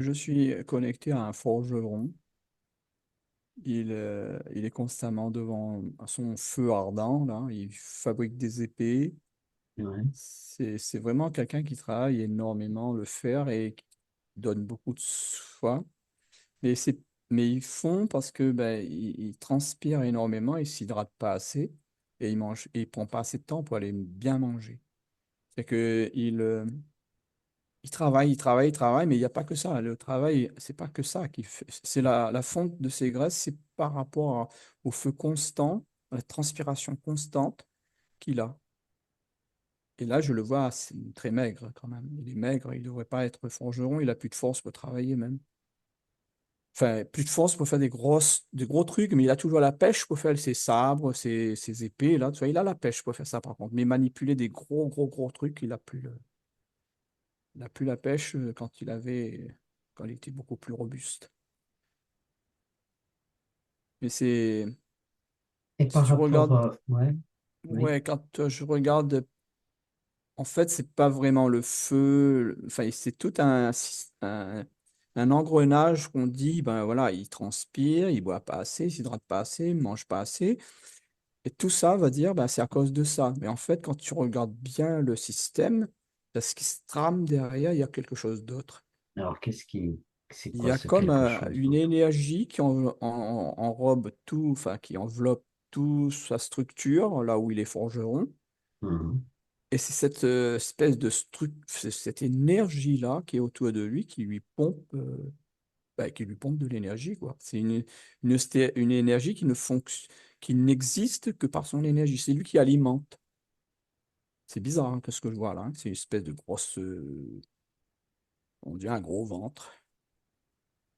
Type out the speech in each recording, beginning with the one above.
Je suis connecté à un forgeron. Il est constamment devant son feu ardent, là. Il fabrique des épées. Ouais. C'est vraiment quelqu'un qui travaille énormément le fer et qui donne beaucoup de soin. Mais, mais ils font parce que ben, il transpire énormément, il s'hydrate pas assez et il prend pas assez de temps pour aller bien manger. C'est que il travaille, il travaille, il travaille, mais il n'y a pas que ça. Le travail, c'est pas que ça qui fait. C'est la fonte de ces graisses, c'est par rapport au feu constant, à la transpiration constante qu'il a. Et là, je le vois, c'est très maigre quand même. Il est maigre, il ne devrait pas être forgeron, il a plus de force pour travailler même. Enfin, plus de force pour faire des gros trucs, mais il a toujours la pêche pour faire ses sabres, ses épées, là, tu vois, il a la pêche pour faire ça par contre. Mais manipuler des gros trucs, il a plus la pêche quand il était beaucoup plus robuste. Mais Et si par tu rapport, regardes, ouais, oui, ouais, quand je regarde, en fait, c'est pas vraiment le feu, enfin, c'est tout un engrenage qu'on dit, ben voilà, il transpire, il boit pas assez, il s'hydrate pas assez, il mange pas assez. Et tout ça va dire, ben, c'est à cause de ça. Mais en fait, quand tu regardes bien le système, ce qui se trame derrière, il y a quelque chose d'autre. alors c'est Il quoi y a ce comme quelque chose une d'autre? énergie qui enrobe tout, enfin qui enveloppe toute sa structure, là où il est forgeron. Mhm. Et c'est cette espèce de c'est cette énergie-là qui est autour de lui qui lui pompe de l'énergie, quoi. C'est une énergie qui n'existe que par son énergie. C'est lui qui alimente. C'est bizarre, hein, que ce que je vois là, hein. C'est une espèce de on dirait un gros ventre.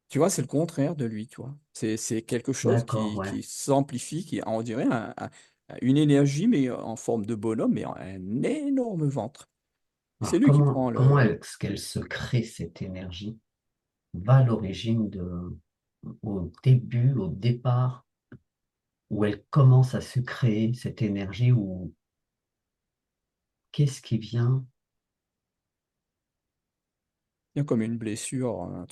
Tu vois, c'est le contraire de lui, tu vois. C'est quelque chose D'accord, ouais. qui s'amplifie, qui on dirait une énergie, mais en forme de bonhomme, mais un énorme ventre. C'est Alors lui qui prend comment le... est-ce qu'elle se crée cette énergie? Va à l'origine au début, au départ, où elle commence à se créer cette énergie, ou qu'est-ce qui vient? Il y a comme une blessure, un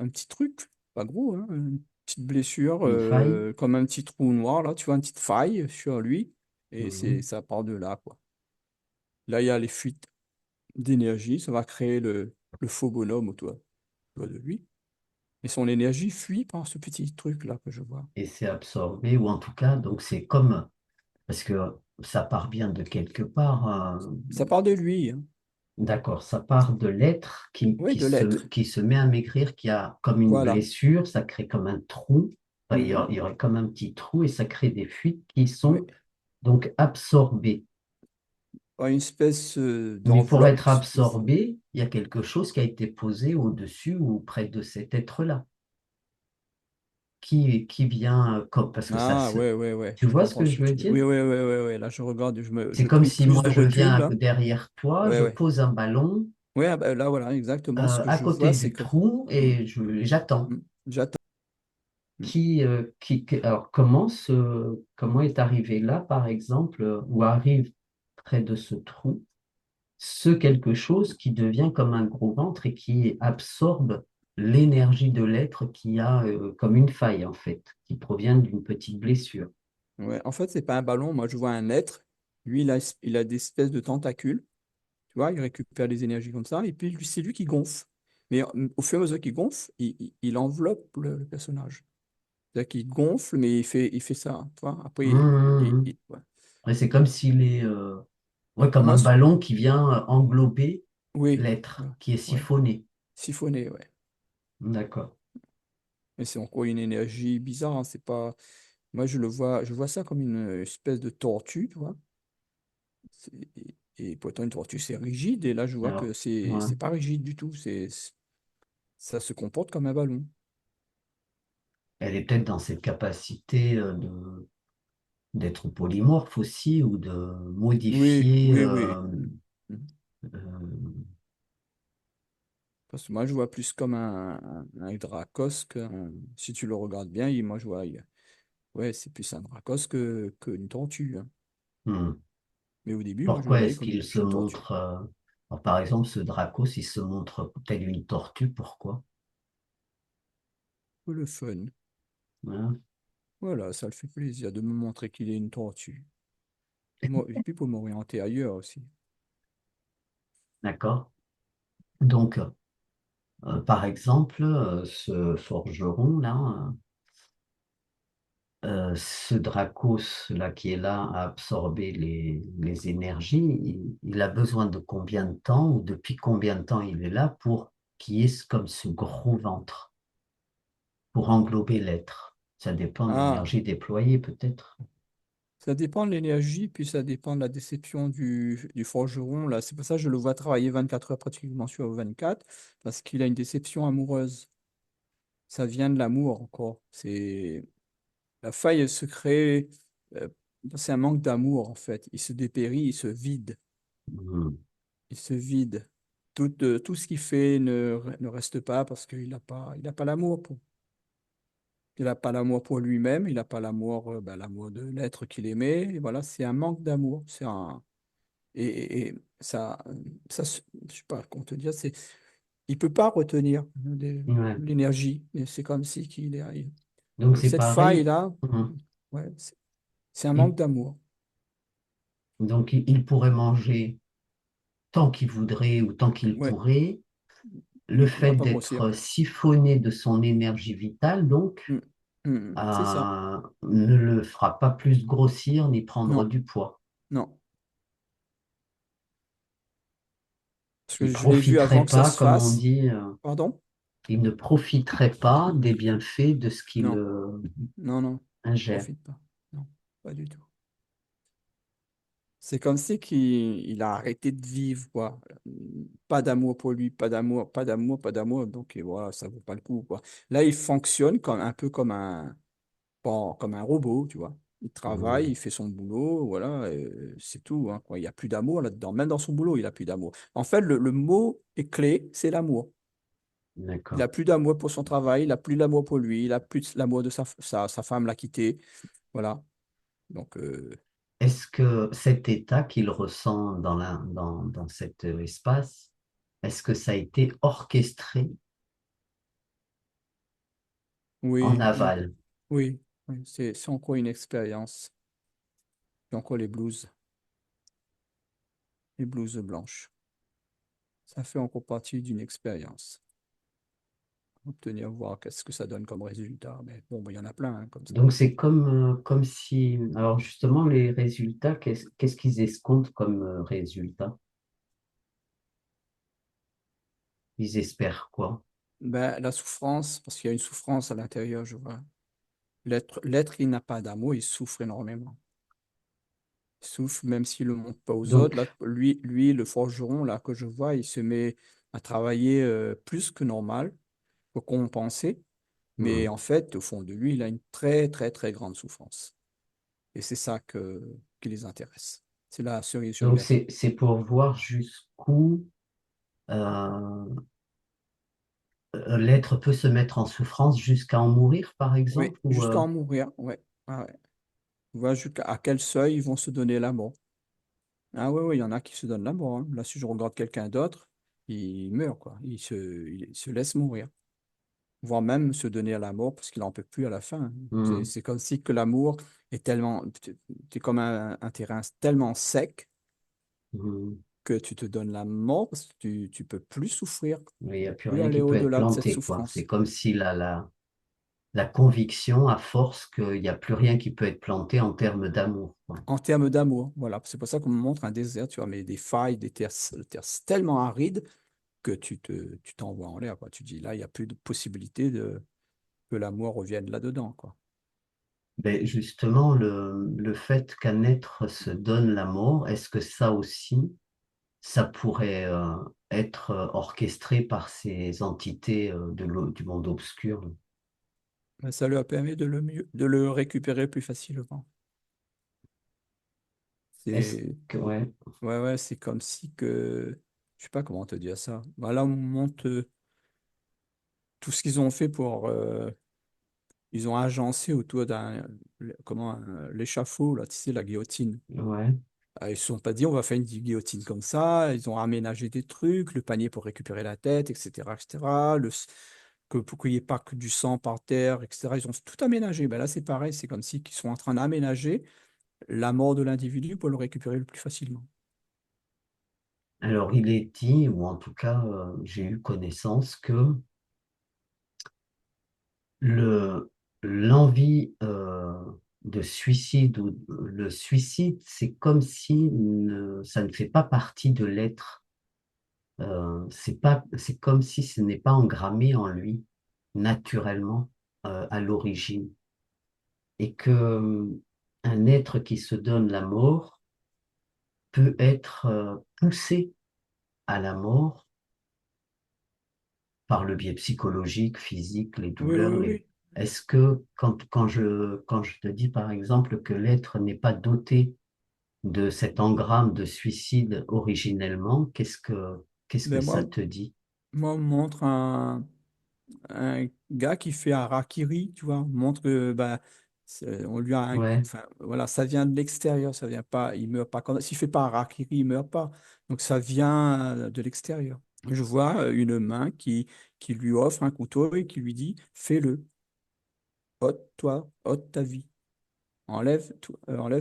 petit truc, pas gros, hein, une petite blessure, Une faille? comme un petit trou noir, là, tu vois, une petite faille sur lui, et Mhm. ça part de là, quoi. Là, il y a les fuites d'énergie, ça va créer le faux bonhomme autour de lui. Et son énergie fuit par ce petit truc-là que je vois. Et c'est absorbé, ou en tout cas, donc c'est comme, parce que ça part bien de quelque part, Ça part de lui, hein. d'accord, ça part de l'être Oui, de l'être. qui se met à maigrir, qui a comme une Voilà. blessure, ça crée comme un trou. Enfin, Mhm. il y aurait comme un petit trou et ça crée des fuites qui Oui. sont donc absorbées. Une espèce Mais pour d'enveloppe. être absorbé, il y a quelque chose qui a été posé au-dessus ou près de cet être-là, qui vient comme, parce que ça Ah, se... ouais. Tu Je vois ce comprends que ce je que veux tu veux. dire? Oui, ouais. Là, je regarde, C'est je comme trouve si plus moi de je recul, viens là. derrière toi, je Ouais. pose un ballon Ouais, ah bah, là, voilà, exactement. Ce que à je côté vois, c'est du que... trou Mm, et j'attends. J'attends. Mm. Alors, comment est arrivé là, par exemple, ou arrive près de ce trou, ce quelque chose qui devient comme un gros ventre et qui absorbe l'énergie de l'être qui a comme une faille, en fait, qui provient d'une petite blessure. Ouais. En fait, c'est pas un ballon. Moi, je vois un être. Lui, il a des espèces de tentacules. Tu vois, il récupère les énergies comme ça. Et puis, c'est lui qui gonfle. Mais au fur et à mesure qu'il gonfle, il enveloppe le personnage. C'est-à-dire qu'il gonfle, mais il fait ça, tu vois. Après, Hum, hum, hum. ouais. Ouais, c'est comme s'il est ouais, comme Moi, un ballon qui vient englober oui, l'être, voilà, qui est ouais. siphonné. Siphonné, ouais. D'accord. Mais c'est encore une énergie bizarre, hein. C'est pas... Moi, je vois ça comme une espèce de tortue, tu vois. C'est- Et pourtant, une tortue, c'est rigide. Et là, je vois que Alors, ouais. c'est pas rigide du tout. Ça se comporte comme un ballon. Elle est peut-être dans cette capacité d'être polymorphe aussi ou de modifier. Oui. Mm. Euh, Parce que moi, je vois plus comme un Dracos si tu le regardes bien, moi, ouais, c'est plus un Dracos qu'une tortue, hein. hmm. Mais au début, moi, je le Pourquoi voyais est-ce comme qu'il une se petite tortue. montre alors, par exemple, ce Dracos, il se montre peut-être une tortue, pourquoi? pour le fun. Hein. Voilà, ça le fait plaisir de me montrer qu'il est une tortue. Et puis pour m'orienter ailleurs aussi. D'accord? Donc, par exemple, ce forgeron-là, ce Dracos-là qui est là à absorber les énergies, il a besoin de combien de temps ou depuis combien de temps il est là pour qu'il y ait comme ce gros ventre, pour englober l'être? Ça dépend de Ah, l'énergie déployée peut-être. ça dépend de l'énergie, puis ça dépend de la déception du forgeron. Là, c'est pour ça que je le vois travailler 24 heures pratiquement sur 24, parce qu'il a une déception amoureuse. Ça vient de l'amour encore. C'est la faille elle se crée. euh, c'est un manque d'amour en fait. Il se dépérit, il se vide, Hmm. il se vide. Tout ce qu'il fait ne reste pas parce qu'il n'a pas l'amour pour. Il n'a pas l'amour pour lui-même, il n'a pas l'amour, l'amour de l'être qu'il aimait. Et voilà, c'est un manque d'amour. Et ça, je sais pas comment te dire, il peut pas retenir Ouais. l'énergie. Et c'est comme si Donc c'est cette pareil. faille-là, Mhm. ouais, c'est un manque Il- d'amour. donc il pourrait manger tant qu'il voudrait ou tant qu'il Ouais, pourrait. Le il fait va pas grossir. d'être siphonné de son énergie vitale, donc, Mm. C'est ça. ne le fera pas plus grossir ni prendre Non, du poids. non. Parce que Il je l'ai vu avant profiterait que ça pas, se comme on fasse. dit, Pardon? il ne profiterait pas des bienfaits de ce qu'il Non, non, il ingère. profite pas. Non, pas du tout. C'est comme si il a arrêté de vivre, quoi. Pas d'amour pour lui, pas d'amour, pas d'amour, pas d'amour. Donc, et voilà, ça vaut pas le coup, quoi. Là, il fonctionne un peu bon, comme un robot, tu vois. Il travaille, Hmm, il fait son boulot, voilà, c'est tout, hein, quoi. Il n'y a plus d'amour là-dedans. Même dans son boulot, il n'a plus d'amour. En fait, le mot est clé, c'est l'amour. Il n'a d'accord. plus d'amour pour son travail, il n'a plus d'amour pour lui, il n'a plus l'amour de sa femme l'a quitté. Voilà. Donc, Est-ce que cet état qu'il ressent dans cet espace, est-ce que ça a été orchestré en oui, aval? oui, oui, c'est encore une expérience. C'est encore les blouses blanches. Ça fait encore partie d'une expérience. Obtenir, voir qu'est-ce que ça donne comme résultat. Mais bon, il y en a plein hein, comme ça. Donc c'est comme si, alors justement, les résultats, qu'est-ce qu'ils escomptent comme résultat? Ils espèrent quoi? La souffrance, parce qu'il y a une souffrance à l'intérieur, je vois. L'être, il n'a pas d'amour, il souffre énormément. Il souffre même s'il ne le montre pas aux autres. Donc, Là, lui, le forgeron, là, que je vois, il se met à travailler plus que normal pour compenser. Mais hmm. en fait, au fond de lui, il a une très, très, très grande souffrance. Et c'est ça qui les intéresse. C'est la cerise sur le Donc gâteau. c'est pour voir jusqu'où euh, l'être peut se mettre en souffrance jusqu'à en mourir, par Oui, exemple, ou jusqu'à en mourir. Ouais. Ah ouais. Tu vois à quel seuil ils vont se donner la mort. Ah ouais, ouais, il y en a qui se donnent la mort. Hein. Là, si je regarde quelqu'un d'autre, il meurt, quoi. Il se laisse mourir. Voire même se donner à la mort parce qu'il n'en peut plus à la fin. Hein. hmm, C'est comme si que l'amour est tellement... Tu comme un terrain tellement sec hmm. que tu te donnes la mort parce que tu peux plus souffrir, Il n'y a plus plus rien aller qui peut être au-delà de cette planté, quoi. C'est souffrance. comme si la conviction, à force qu'il n'y a plus rien qui peut être planté en termes d'amour, quoi. En termes d'amour, voilà. C'est pour ça qu'on me montre un désert, tu vois, mais des failles, des terres tellement arides que tu t'envoies en l'air, quoi. Tu dis, là, il n'y a plus de possibilité que l'amour revienne là-dedans, quoi. Ben, justement, le fait qu'un être se donne la mort, est-ce que ça aussi, ça pourrait être orchestré par ces entités du monde obscur? Mais ça leur permet de le récupérer plus facilement. Est-ce C'est, que, ouais, ouais, ouais, c'est comme si je sais pas comment te dire ça. Voilà, on monte tout ce qu'ils ont fait ils ont agencé autour l'échafaud, là, tu sais, la guillotine. ouais, Ils se sont pas dit, on va faire une guillotine comme ça. Ils ont aménagé des trucs, le panier pour récupérer la tête, etc., etc. pour qu'il n'y ait pas que du sang par terre, etc. Ils ont tout aménagé. Ben là, c'est pareil, c'est comme si ils sont en train d'aménager la mort de l'individu pour le récupérer le plus facilement. Alors, il est dit, ou en tout cas, j'ai eu connaissance que le, l'envie de suicide ou le suicide, c'est comme si ça ne fait pas partie de l'être. C'est comme si ce n'est pas engrammé en lui naturellement à l'origine. Et que un être qui se donne la mort peut être poussé à la mort par le biais psychologique, physique, les Oui, oui, douleurs, les... oui. Est-ce que quand je te dis par exemple que l'être n'est pas doté de cet engramme de suicide originellement, qu'est-ce que Ben ça moi, te dit? moi, on me montre un gars qui fait un harakiri, tu vois, on montre que ben, on lui a Ouais. enfin, voilà, ça vient de l'extérieur, ça vient pas, il meurt pas. S'il fait pas un harakiri, il meurt pas. Donc ça vient de l'extérieur. Je vois une main qui lui offre un couteau et qui lui dit, fais-le, ôte-toi, ôte ta vie, enlève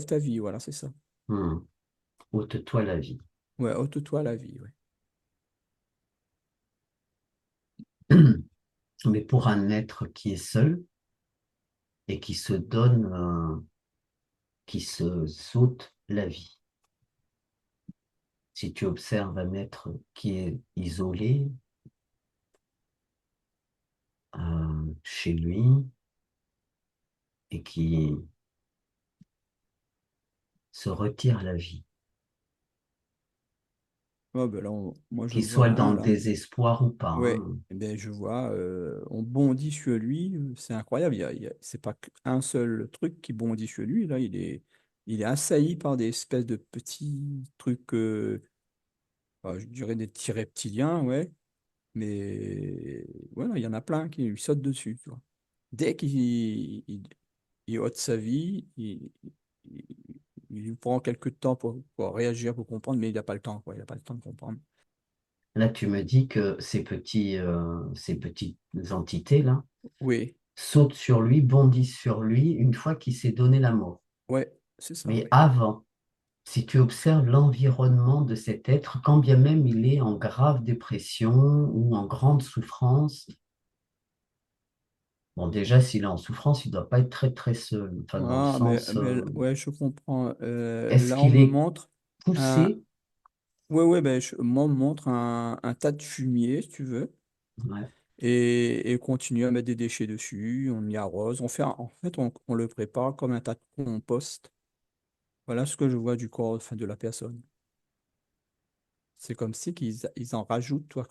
ta vie, voilà, c'est ça. Hmm. Ôte-toi la vie. Ouais, ôte-toi la vie, ouais. Mais pour un être qui est seul et qui se donne, qui se saute la vie. Si tu observes un être qui est isolé chez lui et qui se retire la vie, Ouais, ben là, moi je qu'il vois soit dans un le là. désespoir ou pas, Ouais, hein. eh ben, je vois, on bondit sur lui, c'est incroyable. C'est pas qu'un seul truc qui bondit sur lui. Là, il est assailli par des espèces de petits trucs, je dirais des petits reptiliens, ouais. Mais voilà, il y en a plein qui lui sautent dessus, tu vois. Dès il ôte sa vie, il, il lui prend quelques temps pour réagir, pour comprendre, mais il n'a pas le temps, quoi. Il n'a pas le temps de comprendre. Là, tu me dis que ces petites entités-là Oui, sautent sur lui, bondissent sur lui une fois qu'il s'est donné la mort. ouais, c'est ça, Mais ouais. avant, si tu observes l'environnement de cet être, quand bien même il est en grave dépression ou en grande souffrance, bon, déjà, s'il est en souffrance, il ne doit pas être très, très seul. Enfin, dans le Ah, sens, ouais, je comprends. est-ce Là, on qu'il me est montre un. poussé? Ouais, ouais, moi, on me montre un tas de fumier, si tu veux, Ouais. et continue à mettre des déchets dessus. On y arrose. En fait, on le prépare comme un tas de compost. Voilà ce que je vois du corps, enfin, de la personne. C'est comme si ils en rajoutent, toi,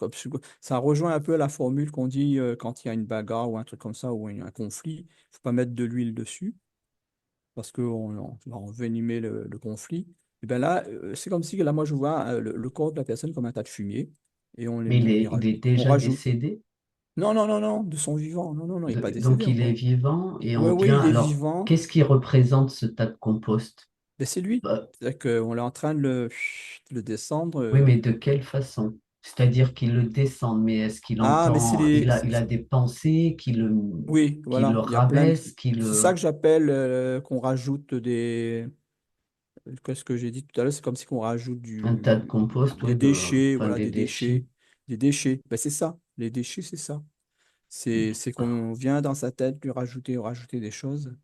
ça rejoint un peu la formule qu'on dit quand il y a une bagarre ou un truc comme ça, ou un conflit. Il faut pas mettre de l'huile dessus, parce qu'on va envenimer le conflit. Et bien là, c'est comme si, là, moi, je vois le corps de la personne comme un tas de fumier, et Mais il est on déjà rajoute. décédé. Non, non, non, non, de son vivant. Non, non, non, il n'est pas décédé Donc, il est encore. vivant et Oui, on oui, vient. il est Alors, vivant. qu'est-ce qui représente ce tas de compost? Ben, c'est lui. Bah, C'est-à-dire qu'on est en train de le descendre. oui, mais de quelle façon? C'est-à-dire qu'il le descend, mais est-ce qu'il Ah, mais c'est entend, les. il a des pensées Oui, qui le voilà, il y a plein de. rabaissent, qui C'est ça le... que j'appelle qu'on rajoute des. Qu'est-ce que j'ai dit tout à l'heure? C'est comme si on rajoute un tas de compost, des ouais, de, déchets, enfin, voilà, des des déchets. déchets. Des déchets. Ben, c'est ça. Les déchets, c'est ça. C'est qu'on vient dans sa tête lui rajouter des choses.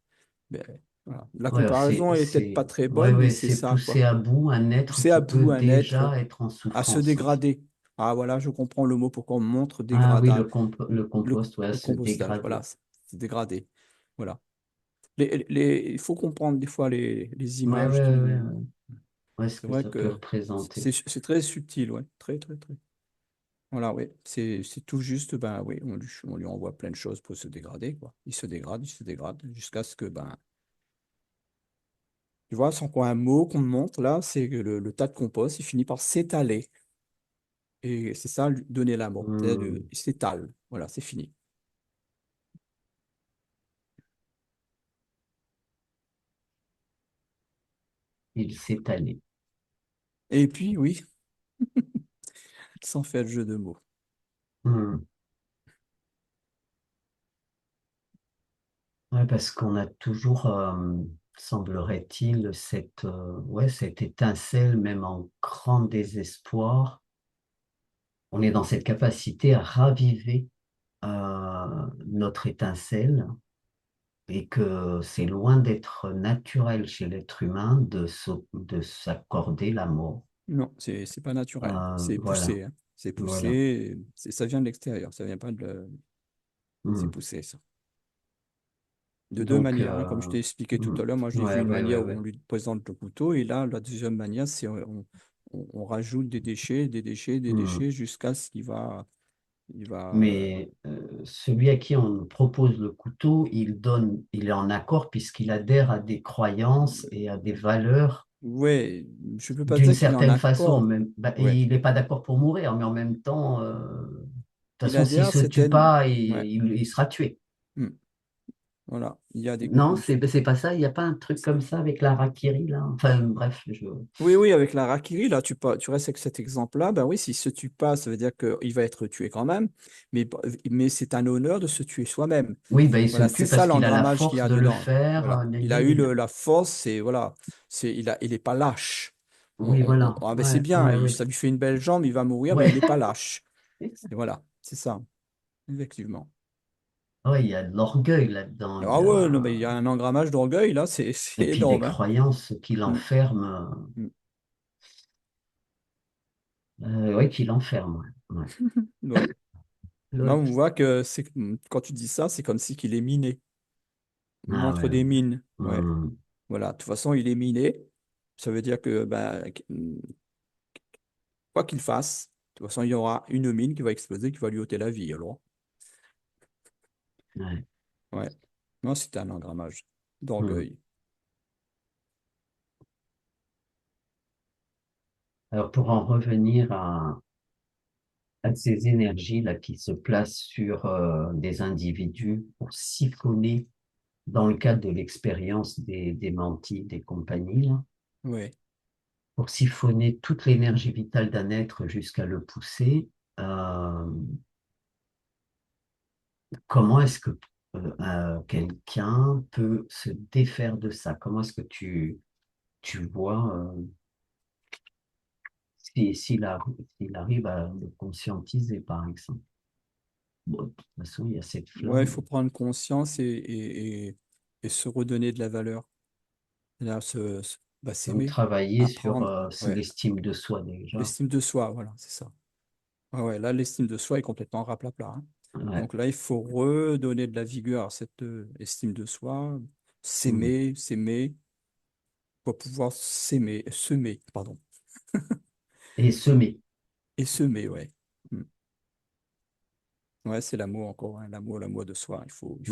Ben, voilà. La Ouais, comparaison est peut-être pas très ouais, bonne, mais ouais, c'est c'est ça, pousser quoi. à bout un être Pousser à qui peut bout un être déjà être en à se souffrance. dégrader. Ah, voilà, je comprends le mot pourquoi on montre Ah oui, dégradable. le Le, compost, ouais, à le se compostage, dégrader. voilà, c'est dégradé. Voilà. Il faut comprendre des fois les Ouais, images ouais, ouais, ouais, qui. ouais. Ouais, ce C'est que vrai ça peut que représenter. c'est très subtil, ouais. Très, très, très. Voilà, oui. C'est tout juste, ben oui, on lui envoie plein de choses pour se dégrader, quoi. Il se dégrade, jusqu'à ce que, ben, tu vois, sans quoi un mot qu'on montre là, c'est que le tas de compost, il finit par s'étaler. Et c'est ça, lui donner la mort. C'est-à-dire, Hmm, il s'étale. Voilà, c'est fini. il s'est allé. Et puis, oui, sans faire le jeu de mots. Hmm. Ouais, parce qu'on a toujours, semblerait-il, ouais, cette étincelle, même en grand désespoir, on est dans cette capacité à raviver notre étincelle et que c'est loin d'être naturel chez l'être humain de s'accorder la mort. Non, c'est pas naturel. C'est Voilà, poussé, hein. C'est voilà. poussé. Ça vient de l'extérieur. Ça vient pas c'est Hmm. poussé, ça. De deux Donc, manières, hein. Comme je t'ai expliqué tout hmm. à l'heure, moi, je l'ai vu Ouais, une ouais, ouais, manière où on ouais. lui présente le couteau. Et là, la deuxième manière, c'est on rajoute des déchets, des déchets, des Hmm. déchets jusqu'à ce qu'il va, il va. Mais celui à qui on propose le couteau, il est en accord puisqu'il adhère à des croyances et à des valeurs Ouais, je peux pas d'une dire qu'il est en certaine façon. accord. Même, bah, et Ouais. il n'est pas d'accord pour mourir, mais en même temps, de toute Il façon, s'il adhère à se tue certaines. pas, Ouais. il sera tué. Hmm. Voilà. Il y a des Non, compulsions. c'est pas ça. Il n'y a pas un truc comme ça avec la Rakiri, là. Enfin, bref, Oui, oui, avec la Rakiri, là, tu restes avec cet exemple-là. Ben oui, s'il se tue pas, ça veut dire qu'il va être tué quand même. Mais, mais c'est un honneur de se tuer soi-même. Oui, bah, il se Voilà, c'est tue ça parce qu'il a la l'engrammage qu'il y force a de le dedans. faire. Voilà. Gna, Il a gna, eu gna, gna. la force, et voilà. Il est pas lâche. Oui, voilà. Ah ben c'est Ouais, bien, ouais, ouais. ça lui fait une belle jambe, il va mourir, mais il Ouais. n'est pas lâche. Et voilà, c'est ça, effectivement. Ouais, il y a de l'orgueil là-dedans. Ah ouais, non, mais il y a un engrammage d'orgueil, là, c'est Et puis des énorme, hein. croyances qui Mm, l'enferment. mm. Oui, qui l'enferment. Ouais. Ouais. Ouais. Là, Lol. on voit que quand tu dis ça, c'est comme si qu'il est miné. Il Ah montre ouais. des mines. Ouais. Hmm. Voilà. De toute façon, il est miné. Ça veut dire que quoi qu'il fasse, de toute façon, il y aura une mine qui va exploser, qui va lui ôter la vie. Alors, Ouais. ouais. Non, c'est un engrammage Hmm. d'orgueil. Alors pour en revenir à ces énergies-là qui se placent sur des individus pour siphonner, dans le cadre de l'expérience des mentis, des compagnies, là, Ouais. pour siphonner toute l'énergie vitale d'un être jusqu'à le pousser, euh, comment est-ce que quelqu'un peut se défaire de ça? Comment est-ce que tu vois s'il arrive à le conscientiser, par exemple? Bon, de toute façon, il y a cette Ouais, il flamme. faut prendre conscience et se redonner de la valeur. Là, Donc, s'aimer, travailler sur apprendre. Ouais. l'estime de soi déjà. L'estime de soi, voilà, c'est ça. Ouais, ouais, là, l'estime de soi est complètement raplapla, hein. Ouais. Donc là, il faut redonner de la vigueur à cette estime de soi, Mm. s'aimer, pour pouvoir semer, pardon, Et semer. et semer, ouais. Mm. Ouais, c'est l'amour encore, hein, l'amour de soi. Il faut